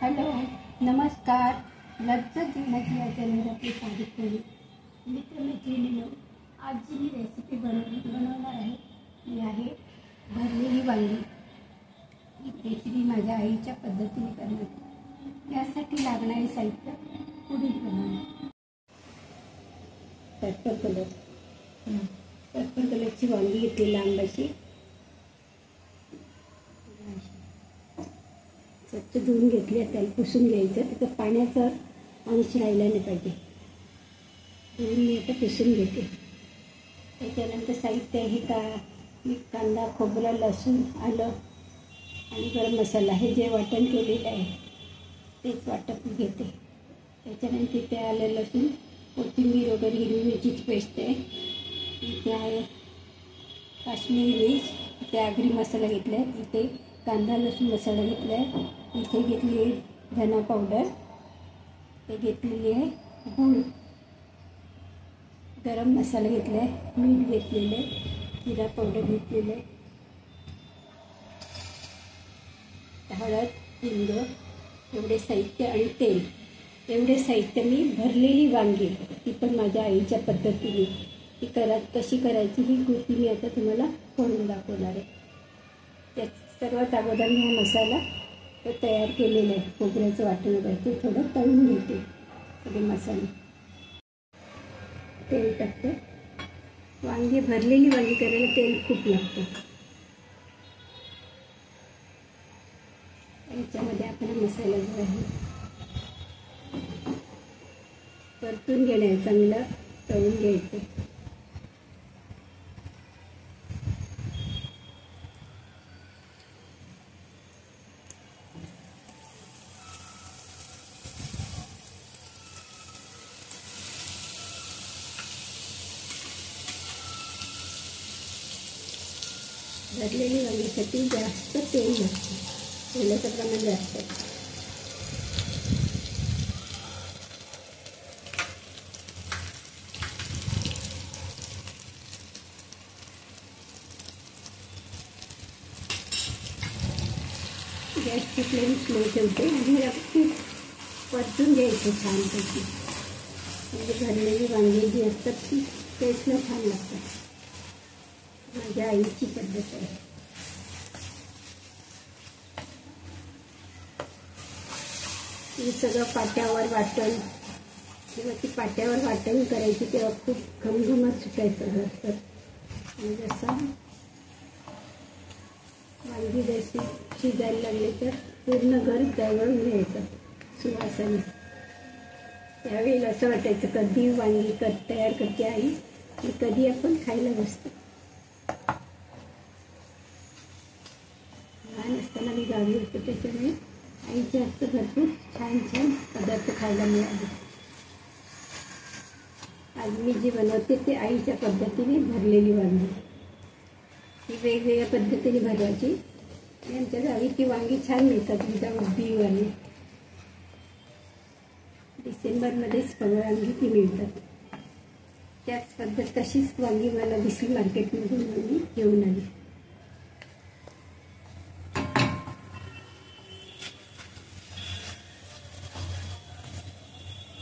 Hello, नमस्कार. लज्जत जेवणाची या चॅनलवर आपले स्वागत करू. मित्रमैत्रिणींनो, आज जी मी रेसिपी बनवणार आहे ती आहे भरलेली वांगी. ही रेसिपी माझ्या आईच्या पद्धतीने करणार. यासाठी लागणारे साहित्य पुढीलप्रमाणे: पर्पल कलरची वांगी घेतली, लांब अशी. स्वच्छ धुवून घेतली, त्याला पुसून घ्यायचं. त्याचं पाण्याचा अंश राहिला नाही पाहिजे. मी आता पुसून घेते. त्याच्यानंतर साहित्य आहे कांदा, खोबरं, लसूण, आलं आणि गरम मसाला. हे जे वाटण केलेलं आहे तेच वाटप घेते. त्याच्यानंतर ते आलं, लसूण, कोथिंबीर वगैरे, हिरवी मिरचीची पेस्ट आहे. इथे आहे काश्मीरी मिर्च. इथे आगरी मसाला घेतला आहे. इथे कांदा लसूण मसाला घेतला आहे. इथे घेतली आहे धना पावडर. ते घेतलेली आहे गूळ. गरम मसाला घेतला आहे, मीठ घेतलेलं आहे, जिरा पावडर घेतलेलं आहे, हळद, हिंग, एवढे साहित्य आणि तेल. एवढे साहित्य. मी भरलेली वांगी, ती पण माझ्या आईच्या पद्धतीने ती कशी करायची ही कृती मी आता तुम्हाला करून दाखवणार आहे. त्यात सर्वात अगोदर मी हा मसाला तो तयार केलेला आहे. खोबऱ्याचं वाटण वगैरे ते थोडं तळून घेते. सगळे मसाले, तेल टाकते. भरलेली वांगी करायला तेल खूप लागतं. याच्यामध्ये आपण मसाला जो आहे परतून घेणं, चांगलं तळून घ्यायचं. भरलेली वांगीसाठी जास्त तेल लागतं. तेलाचं प्रमाण जास्त आहे. गॅसची फ्लेम स्लो ठेवते आणि खूप परतून घ्यायचं छानपैकी. म्हणजे भरलेली वांगी जी असतात ती टेस्टला छान लागतात. माझ्या आईची पद्धत आहे. हे सगळं पाट्यावर वाटण, जेव्हा ती पाट्यावर वाटण करायची तेव्हा खूप घमघमाट सुटायचं असतं. आणि जसं वांगी जशी शिजायला लागली तर पूर्ण घर दळून घ्यायचं सुवासाने. त्यावेळेला असं वाटायचं कधी वांगी तयार करते आई आणि कधी आपण खायला बसतो. लहान असताना मी गावी होते, त्याच्यामुळे आईच्या हातचं भरपूर छान छान पदार्थ खायला मिळाले. आज मी जी बनवते ते आईच्या पद्धतीने भरलेली वांगी. ही वेगवेगळ्या पद्धतीने भरवायची. आमच्या गावी ती वांगी छान मिळतात, विदाऊट बीवाली. डिसेंबरमध्येच वांगी ती मिळतात. त्याच पद्धत तशीच वांगी मला दिसली मार्केटमधून, मी घेऊन आली.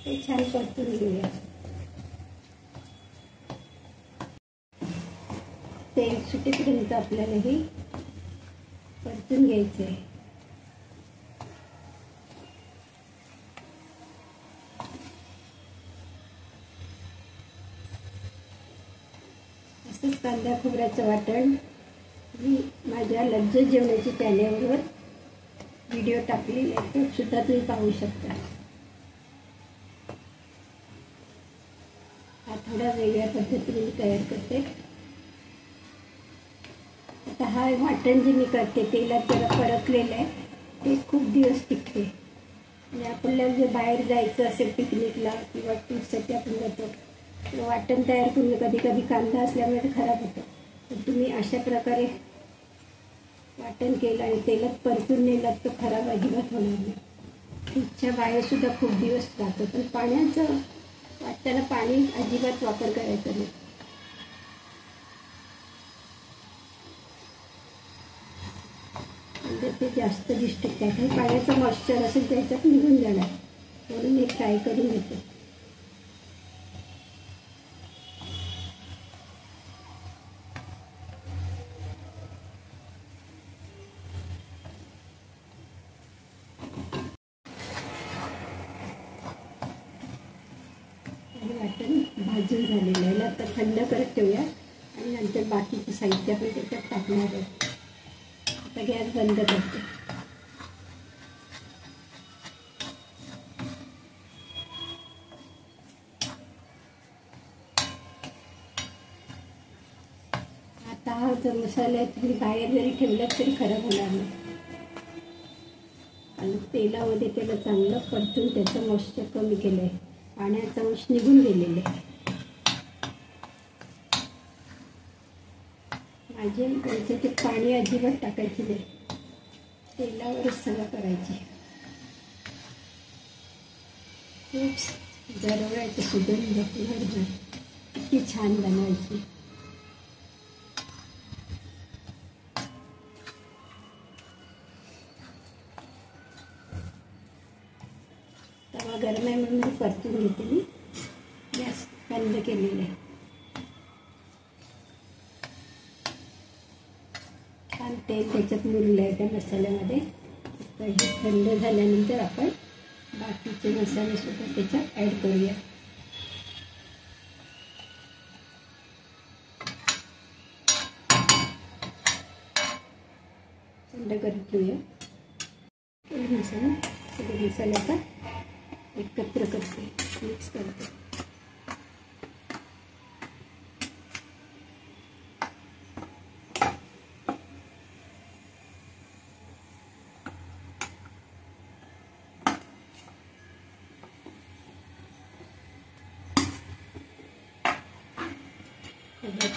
ते छान परतून घेऊया. तेल सुटेपर्यंत आपल्याला हे परतून घ्यायचं आहे. असंच कांदा खोबऱ्याचं वाटण मी माझ्या लज्जत जेवणाची चॅनलवर व्हिडिओ टाकलेले आहे, तो सुद्धा तुम्ही पाहू शकता. हा थोडा वेगळ्या पद्धतीने तयार करते. आता हा वाटण जे मी करते तेलात जरा परतलेलं आहे, ते खूप दिवस टिकते. आणि आपल्याला जे बाहेर जायचं असेल पिकनिकला किंवा टूरसाठी आपण जातो, वाटण तयार करून कधी कधी कांदा असल्यामुळे ते खराब होतं. तर तुम्ही अशा प्रकारे वाटण केलं आणि तेलात परतून नेलात तर खराब अजिबात होणार नाही. फ्रीजच्या बाहेरसुद्धा खूप दिवस राहतं. पण पाण्याचं वाटताना पाणी अजिबात वापर करायचा नाही. म्हणजे ते जास्त डिस्टर्ब काय पाण्याचं मॉइश्चर असेल त्याच्यात निघून जाणार, म्हणून मी फ्राय करून घेते. वाटण भाजून झालेलं आहे, आता थंड करत ठेवूया आणि नंतर बाकीचं साहित्य आपण त्याच्यात टाकणार आहे. आता गॅस बंद करते. आता हा जर मसाला तुम्ही बाहेर जरी ठेवला तरी खराब होणार नाही. आणि तेलामध्ये त्याला चांगलं परतून त्याचं मॉइश्चर कमी केलं आहे, पाण्याचा अंश निघून गेलेले आहे. माझे त्याचं ते पाणी अजिबात टाकायचे नाही, तेलावरच सगळं करायचे. खूप जरवळायचं सुगंध फुलर इतकी छान बनवायची. तवा गरम आहे म्हणून परतून घेते मी. गॅस बंद केलेलं आहे. छान तेल त्याच्यात मुरलं आहे त्या मसाल्यामध्ये. तर हे थंड झाल्यानंतर आपण बाकीचे मसाले सुद्धा त्याच्यात ॲड करूया. थंड करत ठेवूया. मसाला सगळे मसाल्याचा एकत्र करते, मिक्स करते.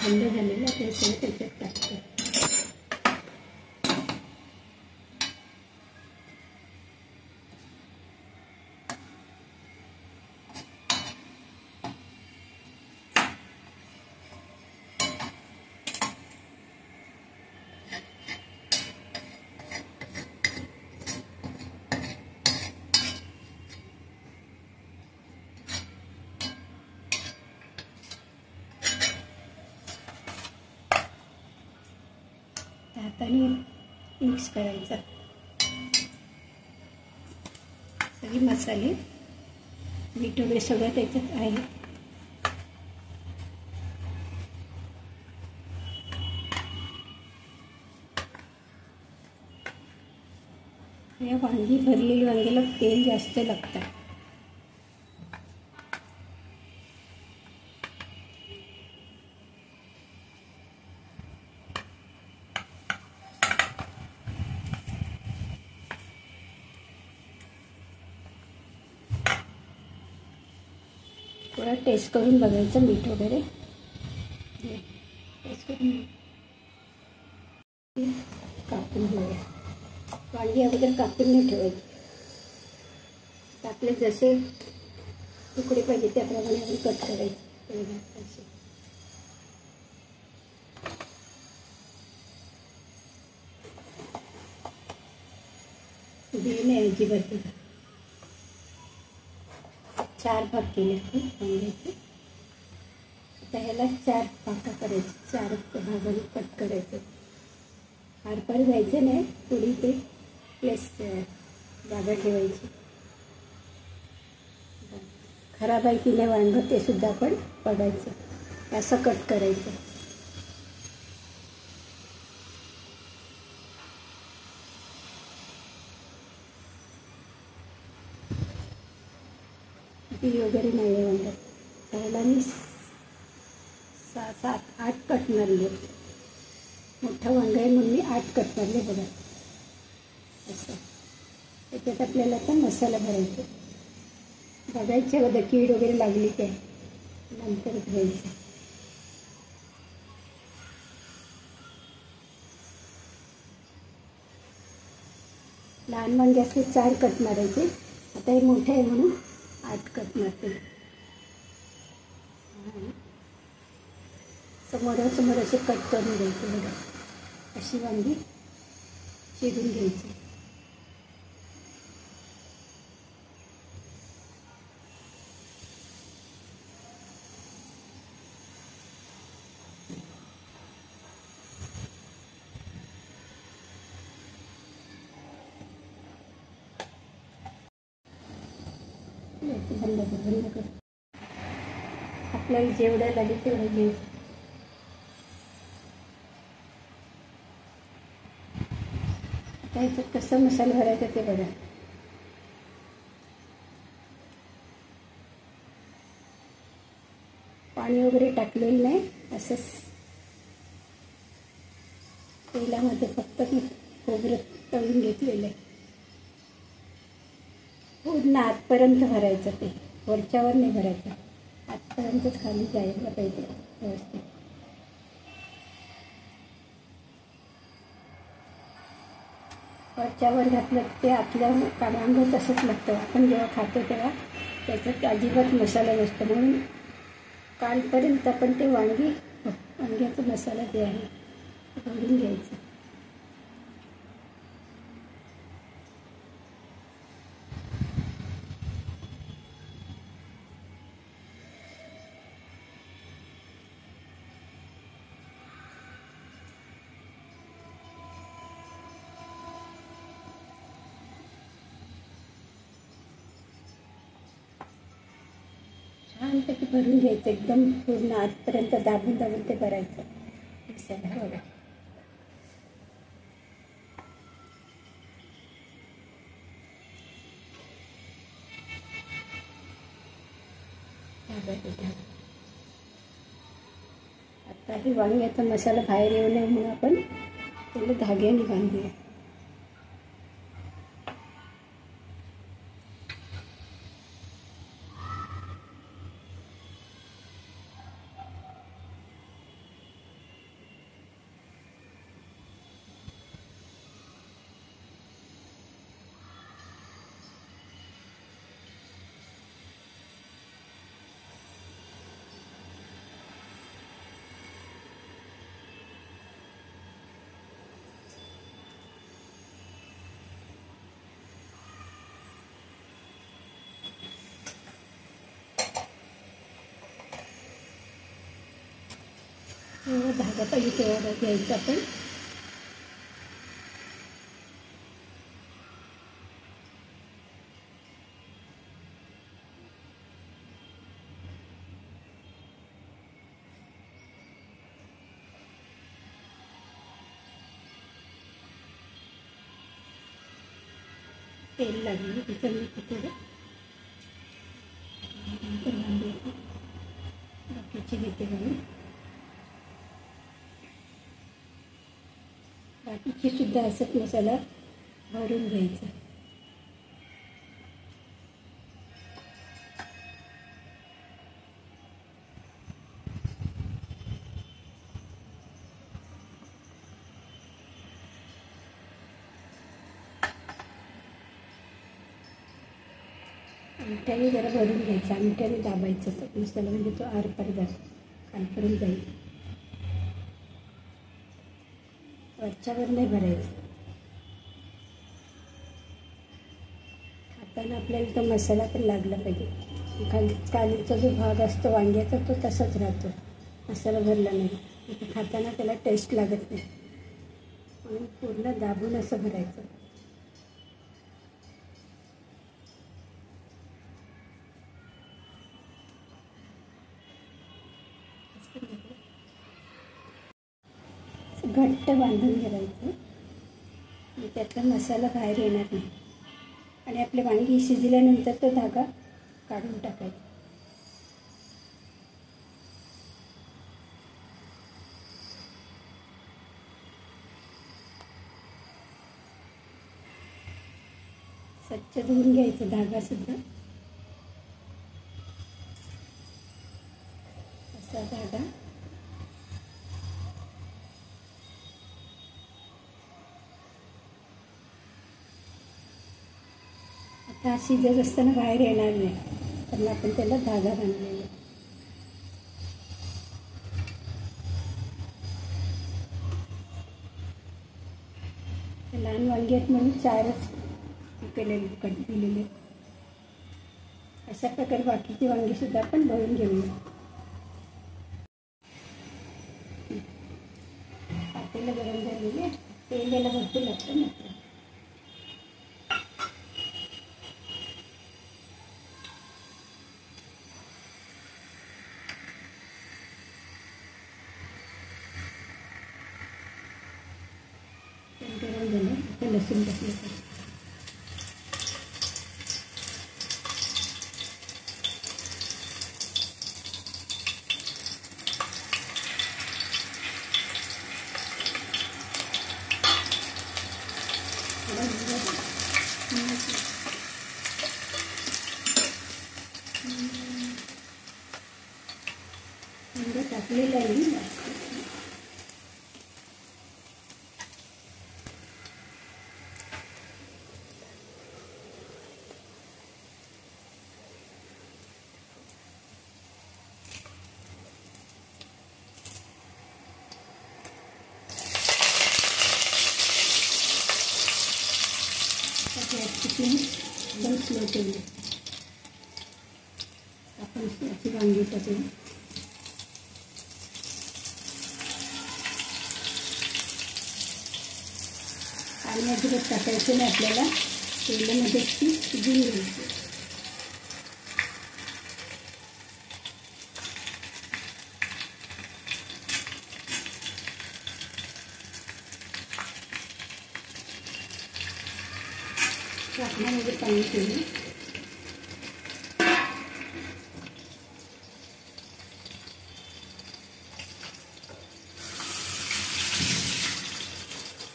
थंड झालेलं ते सगळं त्याच्यात टाकते. हाताने मिक्स करायचा. सगळे मसाले मीठ वगैरे सगळं त्याच्यात आहे. या वांगी भरलेली वांग्याला तेल जास्त लागतं. थोडा टेस्ट करून बघायचं मीठ वगैरे. टेस्ट करून कापून घेऊया. वांगी अगोदर कापून नाही ठेवायची. आपले जसे तुकडे पाहिजे त्याप्रमाणे आपण कट करायचे. बी नाही अजिबात. 4 भाग केले वांग्याचे. आता ह्याला 4 पाका करायचे, 4 भागाने कट करायचं. आरपार जायचं नाही, थोडी ते प्लेस जागा ठेवायची. खराब आहे की नाही वांगं ते सुद्धा आपण बघायचं. असं कट करायचं. बी वगैरे नाही आहे वांग्यात. त्याला मी 7-8 कट मारले. मोठं वांगं आहे म्हणून मी 8 कट मारले बघा. असं त्याच्यात आपल्याला आता मसाला भरायचा. बघायचे बघा कीड वगैरे लागली काय नंतर घ्यायचं. लहान वांगे असले 4 कट मारायचे. आता हे मोठे आहे म्हणून 8 कट मारते. समोरासमोर असे कट करून द्यायचे बघा. अशी वांगी चिरून घ्यायचं. बंद कर. आपल्याला जेवढं लागेल तेवढं घ्यायचं. आता याच्यात कसं मसाला भरायचा ते बघा. पाणी वगैरे टाकलेलं नाही, असंच तेलामध्ये फक्त मी खोबरं तळून घेतलेलं आहे. पूर्ण आतपर्यंत भरायचं, ते वरच्यावर नाही भरायचं, आतपर्यंतच खाली जायला पाहिजे व्यवस्थित. वरच्यावर घातलं ते आतल्या वांगं तसंच लागतं. आपण जेव्हा खातो तेव्हा त्याच्यात अजिबात मसाला नसतो, म्हणून कालपर्यंत आपण ते वांग्याचा मसाला जे आहे ते भरून घ्यायचं. छानपैकी भरून घ्यायचं, एकदम पूर्ण आतपर्यंत दाबून दाबून ते भरायचं मसाला बघा. आता ही वांग्याचा मसाला बाहेर येऊ नये म्हणून आपण त्याला धाग्याने बांधूया. एवढा धागा पाहिजे तेवढा घ्यायचा आपण. तेल लागलं त्याच्यामध्ये थोडं बाकीचे घेते घालून. बाकीचे सुद्धा असंच मसाला भरून घ्यायचा. आमट्याने जरा भरून घ्यायचं, आमट्याने दाबायचं तर मसाला, म्हणजे तो आरपार जातो, खालपर्यंत जाईल. वरच्यावर नाही भरायचं. खाताना आपल्याला तो मसाला पण लागला पाहिजे. कालीचा जो भाग असतो वांग्याचा तो तसाच राहतो, मसाला भरला नाही. खाताना त्याला टेस्ट लागत नाही, म्हणून पूर्ण दाबून असं भरायचं. घट्ट बांधून घालायचं, त्यातला मसाला बाहेर येणार नाही. आणि आपले वांगी शिजल्यानंतर तो धागा काढून टाकायचा. स्वच्छ धुवून घ्यायचं धागा सुद्धा. असा धागा आता शिजत असताना बाहेर येणार नाही, तर आपण त्याला धागा बांधलेला. लहान वांगी आहेत म्हणून 4च केलेले कट दिलेले. अशा प्रकारे बाकीची वांगीसुद्धा आपण भरून घेऊया. पातेलं गरम झालेले, तेल याला भरपूर लागतं मात्र. गरम झालं आता लसूण टाकलं. टाकलेलं आहे. एकदम स्लो केली आपण अशी वांगी टाकली. आणि अजिबात टाकायचं नाही आपल्याला, तेलामध्ये ती शिजून घ्यायची. झाकणामध्ये पाणी ठेवून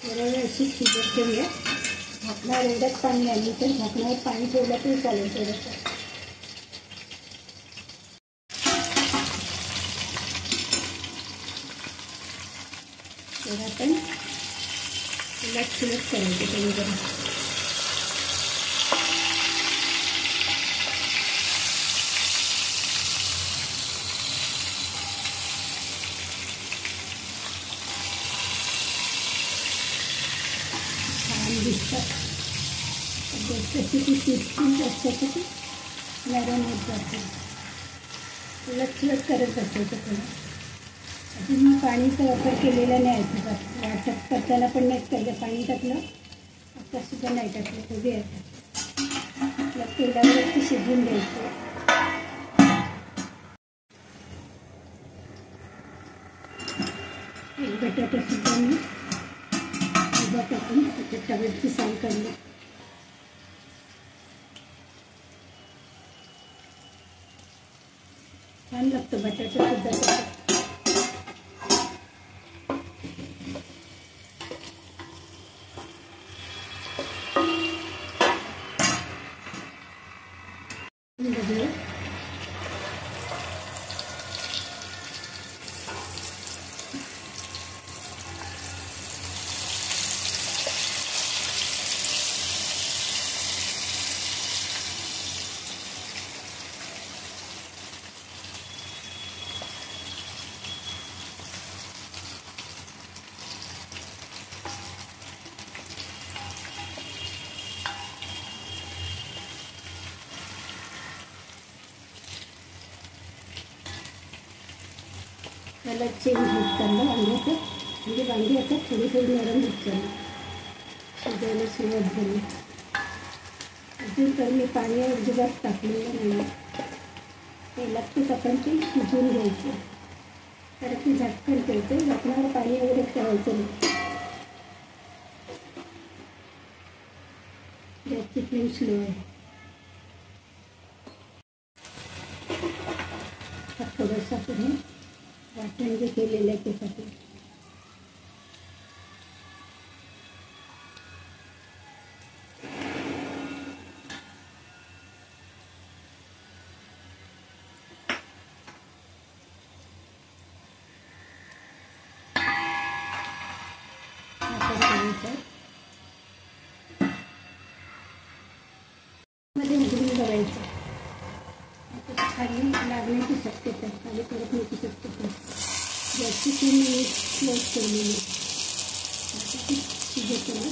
थोड्या वेळ अशी शिजत ठेवूया. झाकणावर एवढंच पाणी आली तर झाकणावर पाणी ठेवलं तरी चालेल. थोडंसं तर आपण उलट करायचं कमी करून. दिसतात जशी ती शिजतील त्याच्यासाठी नरम होत जाते. उलट करत असायचं थोडं. अजून मी पाणीचा वापर केलेला नाही अजिबात. वाटप करताना पण नाही पहिलं पाणी टाकलं, आता सुद्धा नाही टाकलं. कधी आता आपल्या तेलावरच ते शिजवून द्यायचं. एक बटाटासुद्धा मी टाकून त्याच्या टव्याची साल काढली. छान लागतं बटाटा सुद्धा. त्याला चेंज होत चाललं वांग्याचं. म्हणजे वांगी आता थोडी थोडी नरम होत चालली, शिजायला सुरुवात झाली. अजून तर मी पाणी अजिबात टाकलेलं नाही. तेलातच आपण ते शिजवून घ्यायचं. तर ती झाकण ठेवते. झाकणावर पाणी वगैरे ठेवायचं नाही. गॅसची फ्लेम स्लो आहे. थोडंसं आपण वाटण जे केलेलं आहे त्यासाठी मध्ये उघडून बघायचं. खाली लागण्याची शक्यता आहे, खाली परत न्यायची शक्यता आहे. गॅसची फ्लेम क्लोज केलेली शिजत आहे.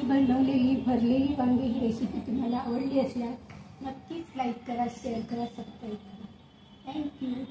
बनवलेली भरलेली वांगी ही रेसिपी तुम्हाला आवडली असल्यास नक्कीच लाईक करा, शेअर करा, सबस्क्राईब करा. थँक्यू.